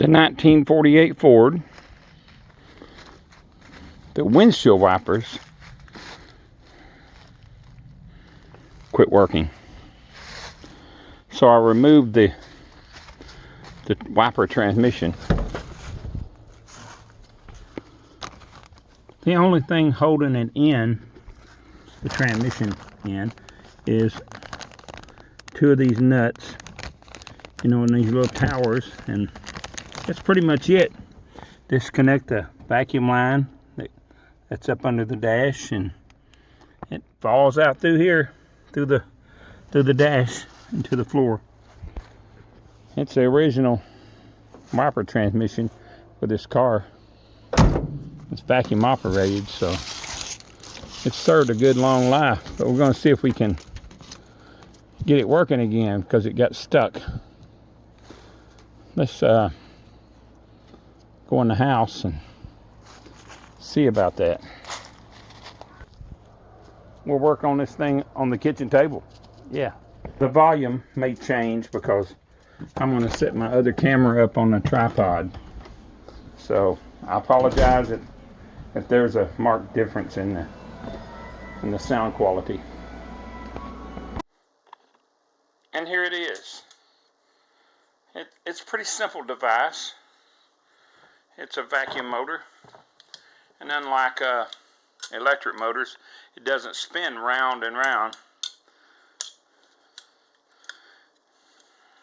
the 1948 Ford, the windshield wipers quit working. So I removed the wiper transmission. The only thing holding it in, the transmission in, is two of these nuts, you know, in these little towers, and that's pretty much it. Disconnect the vacuum line that's up under the dash, and it falls out through here, through the dash into the floor. It's the original wiper transmission for this car. It's vacuum operated, so it's served a good long life, but we're going to see if we can get it working again because it got stuck. Let's go in the house and see about that. We'll work on this thing on the kitchen table. Yeah, the volume may change because I'm going to set my other camera up on a tripod, so I apologize if there's a marked difference in the sound quality. And here it is. It's a pretty simple device. It's a vacuum motor, and unlike electric motors, it doesn't spin round and round.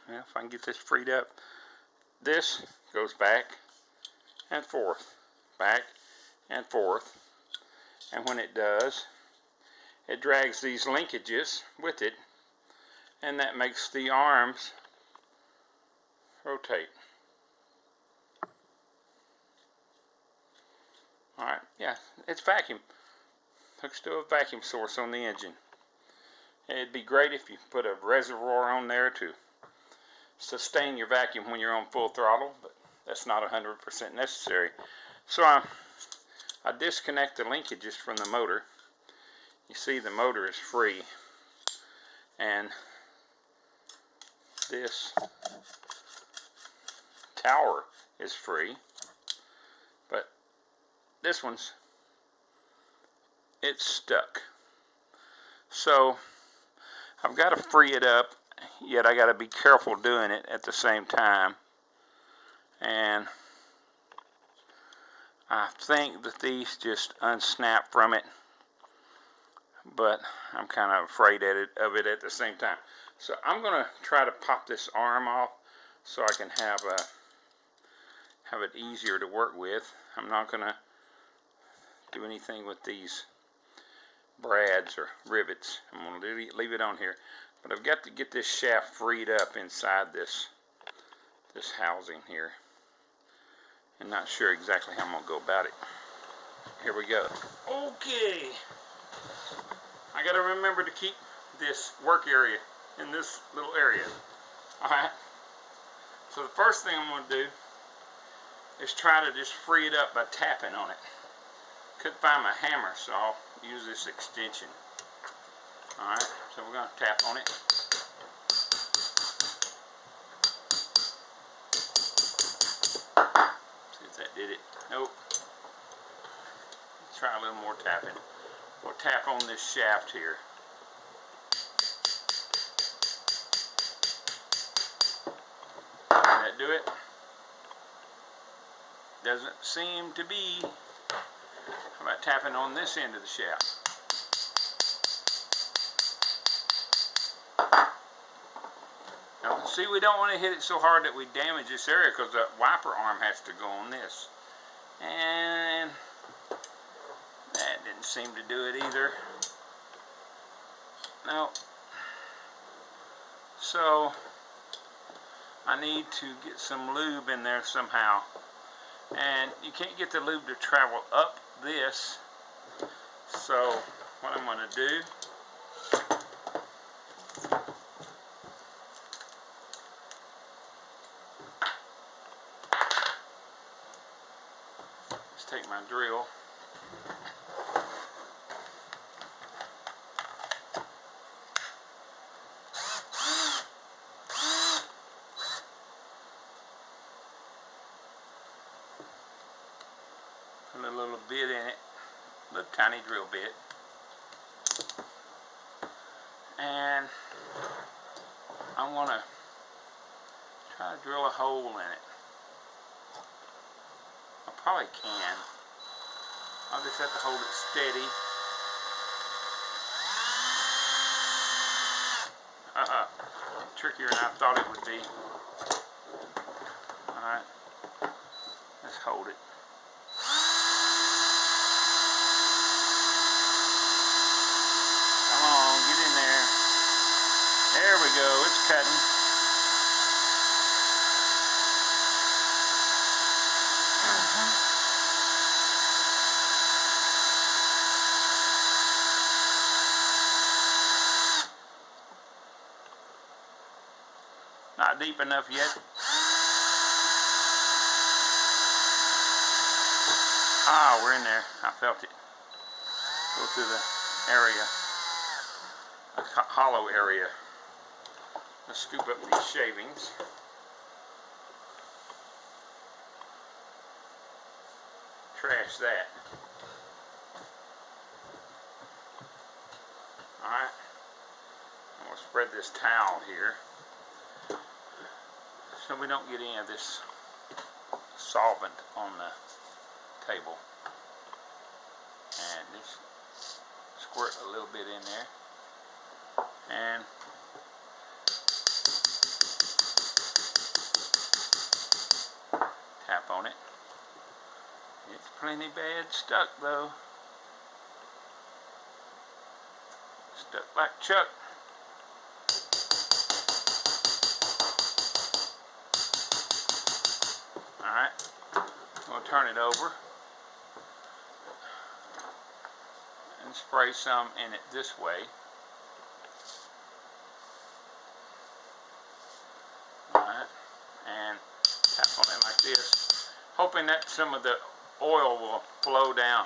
Well, if I can get this freed up, this goes back and forth, back and forth, and when it does, it drags these linkages with it, and that makes the arms rotate. Alright, yeah, it's vacuum. Hooks to a vacuum source on the engine. It'd be great if you put a reservoir on there to sustain your vacuum when you're on full throttle, but that's not 100% necessary. So I disconnect the linkages from the motor. You see the motor is free, and this tower is free, but this one's it's stuck. So I've got to free it up, yet I got to be careful doing it at the same time. And I think that these just unsnap from it, but I'm kind of afraid of it at the same time. So I'm going to try to pop this arm off so I can have it easier to work with. I'm not going to do anything with these brads or rivets. I'm going to leave it on here, but I've got to get this shaft freed up inside this housing here, and not sure exactly how I'm going to go about it. Here we go. Okay, I got to remember to keep this work area in this little area. Alright, so the first thing I'm going to do is try to just free it up by tapping on it. Couldn't find my hammer, so I'll use this extension. Alright, so we're going to tap on it. See if that did it. Nope. Let's try a little more tapping. We'll tap on this shaft here. Did that do it? Doesn't seem to be. How about tapping on this end of the shaft? Now, see, we don't want to hit it so hard that we damage this area because the wiper arm has to go on this. And that didn't seem to do it either. No. So I need to get some lube in there somehow. And you can't get the lube to travel up this. So what I'm going to do, let's take my drill. bit in it, a little tiny drill bit, and I'm going to try to drill a hole in it. I probably can. I'll just have to hold it steady. Trickier than I thought it would be. Alright, let's hold it. Come on, get in there. There we go, it's cutting. Not deep enough yet. Ah, we're in there. I felt it. Go through the area. A hollow area. Let's scoop up these shavings. Trash that. Alright. I'm going to spread this towel here so we don't get any of this solvent on the table. And just squirt a little bit in there. And tap on it. It's plenty bad stuck though. Stuck like Chuck. Alright, we'll turn it over and spray some in it this way. Alright, and tap on it like this, hoping that some of the oil will flow down.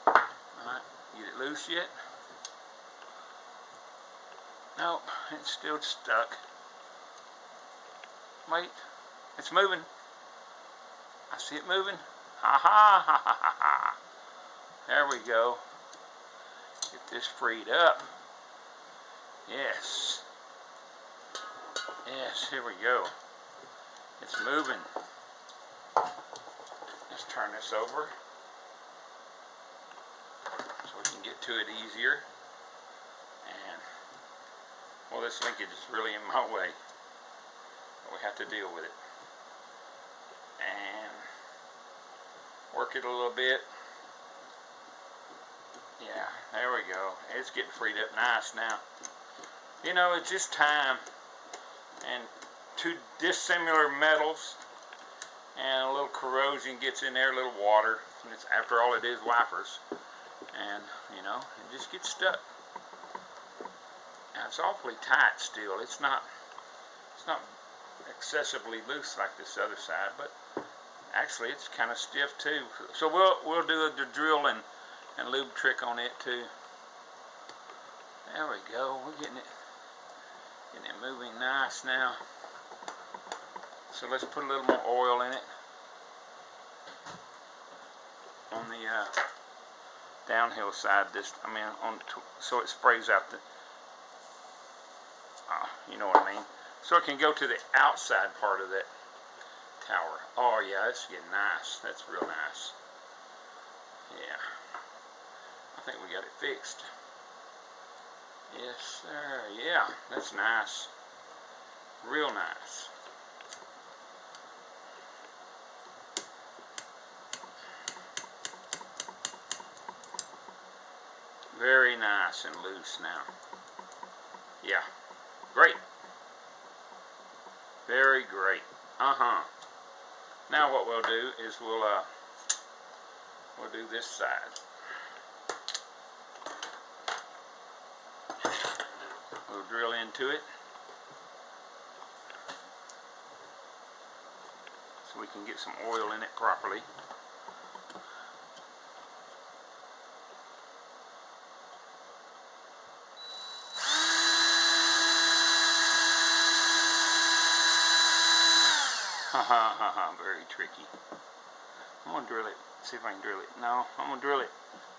Alright, get it loose yet? Nope, it's still stuck. Wait, it's moving. I see it moving. Ha ha ha ha ha ha. There we go. Get this freed up. Yes. Yes, here we go. It's moving. Let's turn this over so we can get to it easier. And, well, this linkage is really in my way. We have to deal with it and work it a little bit. Yeah, there we go. It's getting freed up nice now. You know, it's just time. And two dissimilar metals and a little corrosion gets in there, a little water. And it's, after all, it is wipers. And, you know, it just gets stuck. Now, it's awfully tight still. It's not excessively loose like this other side, but actually it's kind of stiff too. So we'll do the drill and lube trick on it too. There we go. We're getting it moving nice now. So let's put a little more oil in it on the downhill side. So it sprays out the. You know what I mean. So it can go to the outside part of that tower. Oh yeah, it's getting nice. That's real nice. Yeah. I think we got it fixed. Yes, sir. Yeah, that's nice. Real nice. Very nice and loose now. Yeah. Great. Very great. Now what we'll do is we'll do this side. We'll drill into it so we can get some oil in it properly. Very tricky. I'm going to drill it. See if I can drill it. No, I'm going to drill it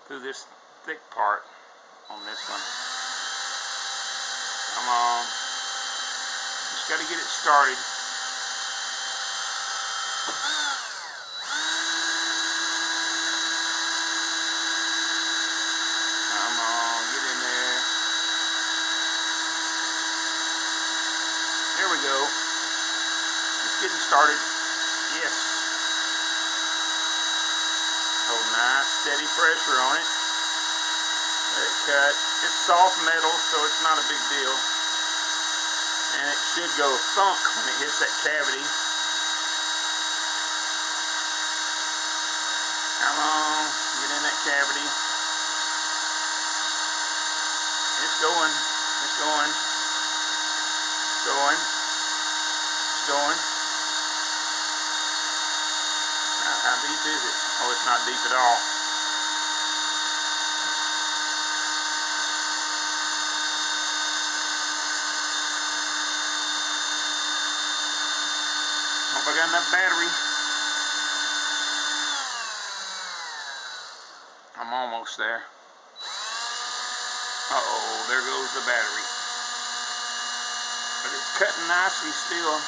through this thick part on this one. Come on. Just got to get it started. Come on, get in there. There we go. Just getting started. Yes. Hold nice, steady pressure on it. Let it cut. It's soft metal, so it's not a big deal. And it should go thunk when it hits that cavity. Come on, get in that cavity. It's going. It's going. It's going. It's going. How deep is it? Oh, it's not deep at all. Hope I got enough battery. I'm almost there. Uh-oh, there goes the battery. But it's cutting nicely still.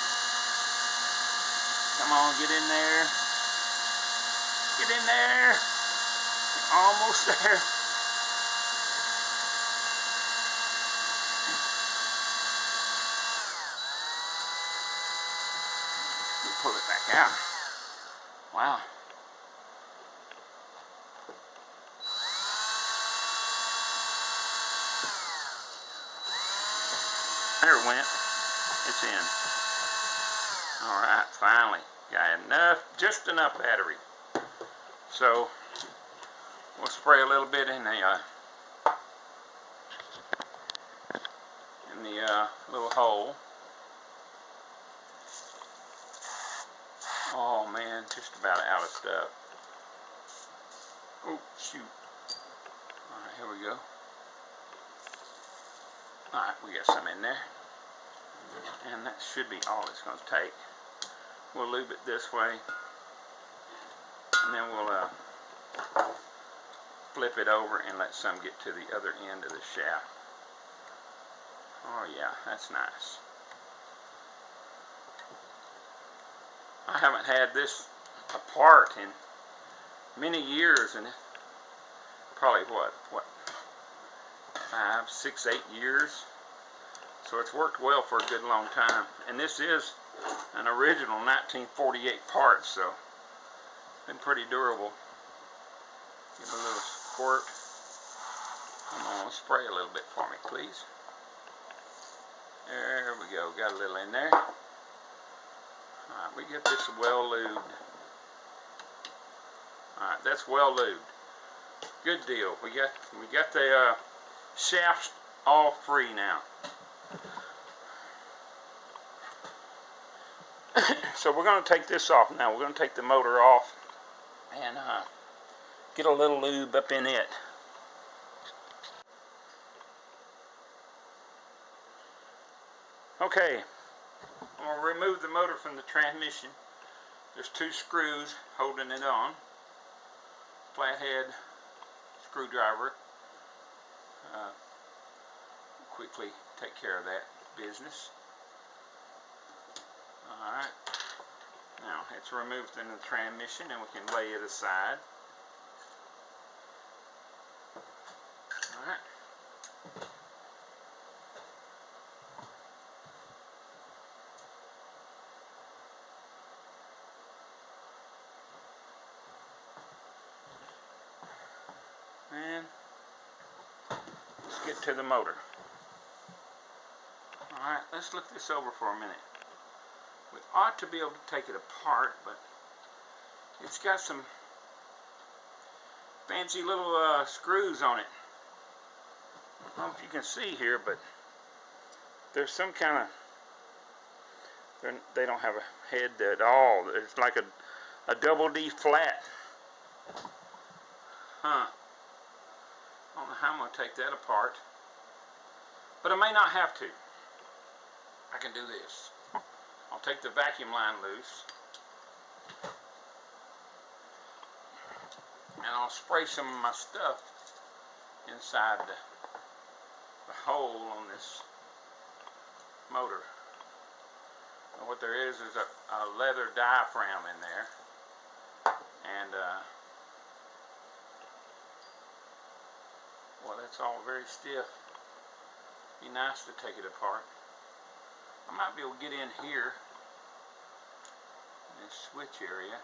Come on, get in there. Get in there. Almost there. Pull it back out. Wow. There it went. It's in. Alright, finally. Got enough, just enough battery. So, we'll spray a little bit in the little hole. Oh man, just about out of stuff. Oh, shoot. Alright, here we go. Alright, we got some in there. And that should be all it's going to take. We'll lube it this way. And then we'll flip it over and let some get to the other end of the shaft. Oh yeah, that's nice. I haven't had this apart in many years, and probably what 5, 6, 8 years. So it's worked well for a good long time. And this is an original 1948 part, so it's been pretty durable. Give it a little squirt. I'm gonna spray a little bit for me, please. There we go. Got a little in there. Alright, we get this well lubed. Alright, that's well lubed. Good deal. We got the shafts all free now. So we're going to take this off now. We're going to take the motor off and get a little lube up in it. Okay, I'm going to remove the motor from the transmission. There's 2 screws holding it on. Flathead screwdriver. Quickly take care of that business. Alright, now it's removed in the transmission and we can lay it aside. Alright. And let's get to the motor. Alright, let's look this over for a minute. We ought to be able to take it apart, but it's got some fancy little screws on it. I don't know if you can see here, but there's some kind of, they don't have a head at all. It's like a double D flat. Huh. I don't know how I'm going to take that apart, but I may not have to. I can do this. I'll take the vacuum line loose. And I'll spray some of my stuff inside the hole on this motor. And what there is a leather diaphragm in there, and well, that's all very stiff. Be nice to take it apart. I might be able to get in here in this switch area,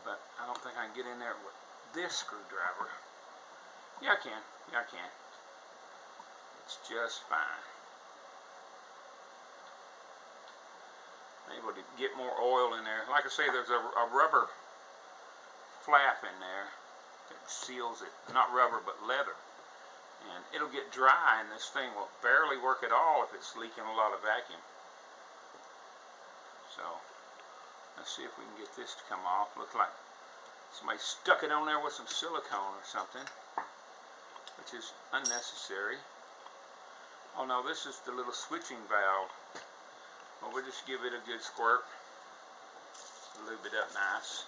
but I don't think I can get in there with this screwdriver. Yeah, I can. Yeah, I can. It's just fine. I'm able to get more oil in there. Like I say, there's a rubber flap in there that seals it. Not rubber, but leather. And it'll get dry, and this thing will barely work at all if it's leaking a lot of vacuum. So, let's see if we can get this to come off. Looks like somebody stuck it on there with some silicone or something, which is unnecessary. Oh no, this is the little switching valve. Well, we'll just give it a good squirt. Lube it up nice.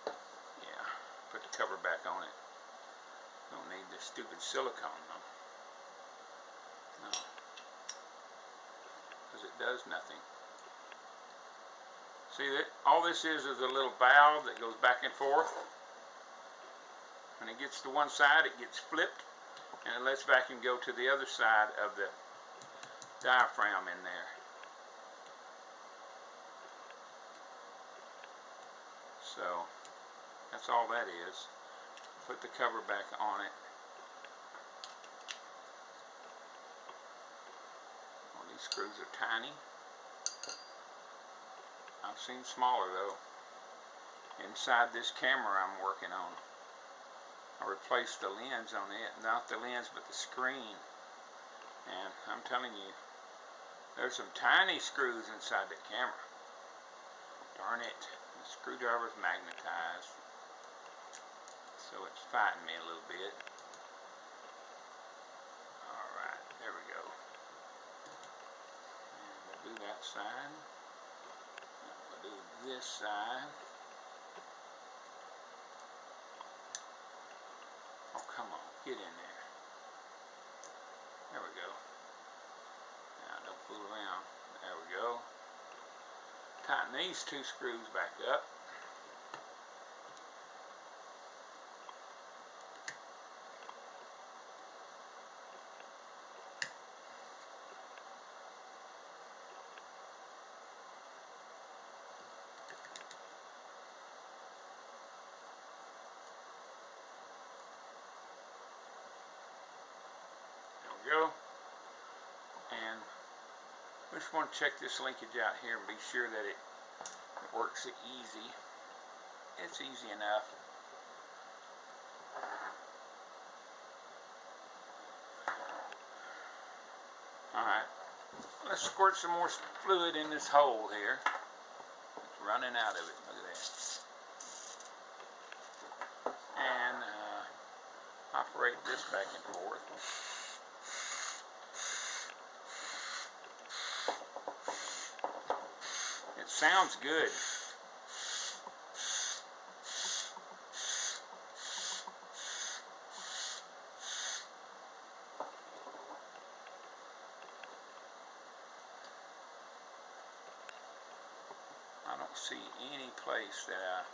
Yeah, put the cover back on it. Don't need this stupid silicone though. No, because it does nothing. See that? All this is a little valve that goes back and forth. When it gets to one side, it gets flipped, and it lets vacuum go to the other side of the diaphragm in there. So that's all that is. Put the cover back on it. Well, these screws are tiny. I've seen smaller though. Inside this camera I'm working on, I replaced the lens on it. Not the lens, but the screen. And I'm telling you, there's some tiny screws inside the camera. Darn it. The screwdriver's magnetized, so it's fighting me a little bit. Alright, there we go. And we'll do that side. We'll do this side. Oh, come on, get in there. There we go. Now, don't fool around. There we go. Tighten these two screws back up. Go. And we just want to check this linkage out here and be sure that it works easy. It's easy enough. Alright, let's squirt some more fluid in this hole here. It's running out of it. Look at that. And operate this back and forth. It sounds good. I don't see any place that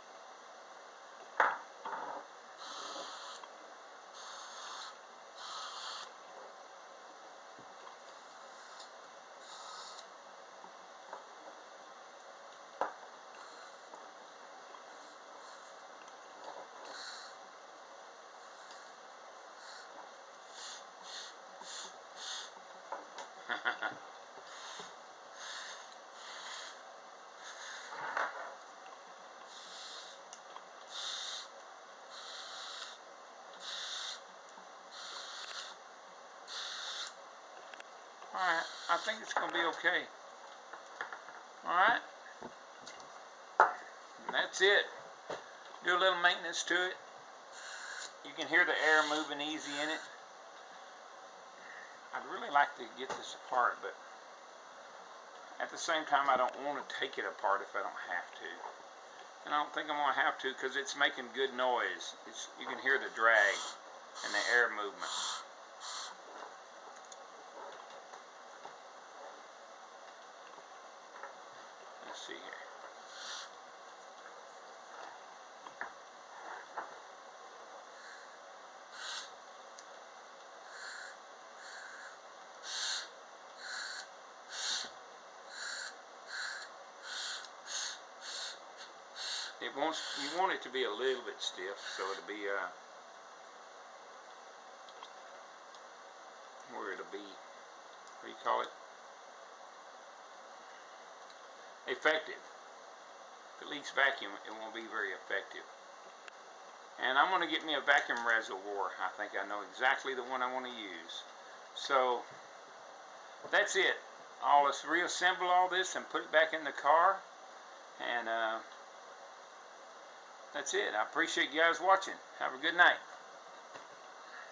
Alright, I think it's going to be okay. Alright, and that's it. Do a little maintenance to it. You can hear the air moving easy in it. I'd really like to get this apart, but at the same time, I don't want to take it apart if I don't have to. And I don't think I'm going to have to because it's making good noise. You can hear the drag and the air movement. Let's see here. You want it to be a little bit stiff, so it'll be what do you call it? Effective. If it leaks vacuum, it won't be very effective. And I'm going to get me a vacuum reservoir. I think I know exactly the one I want to use. So that's it. I'll just reassemble all this and put it back in the car. And that's it. I appreciate you guys watching. Have a good night.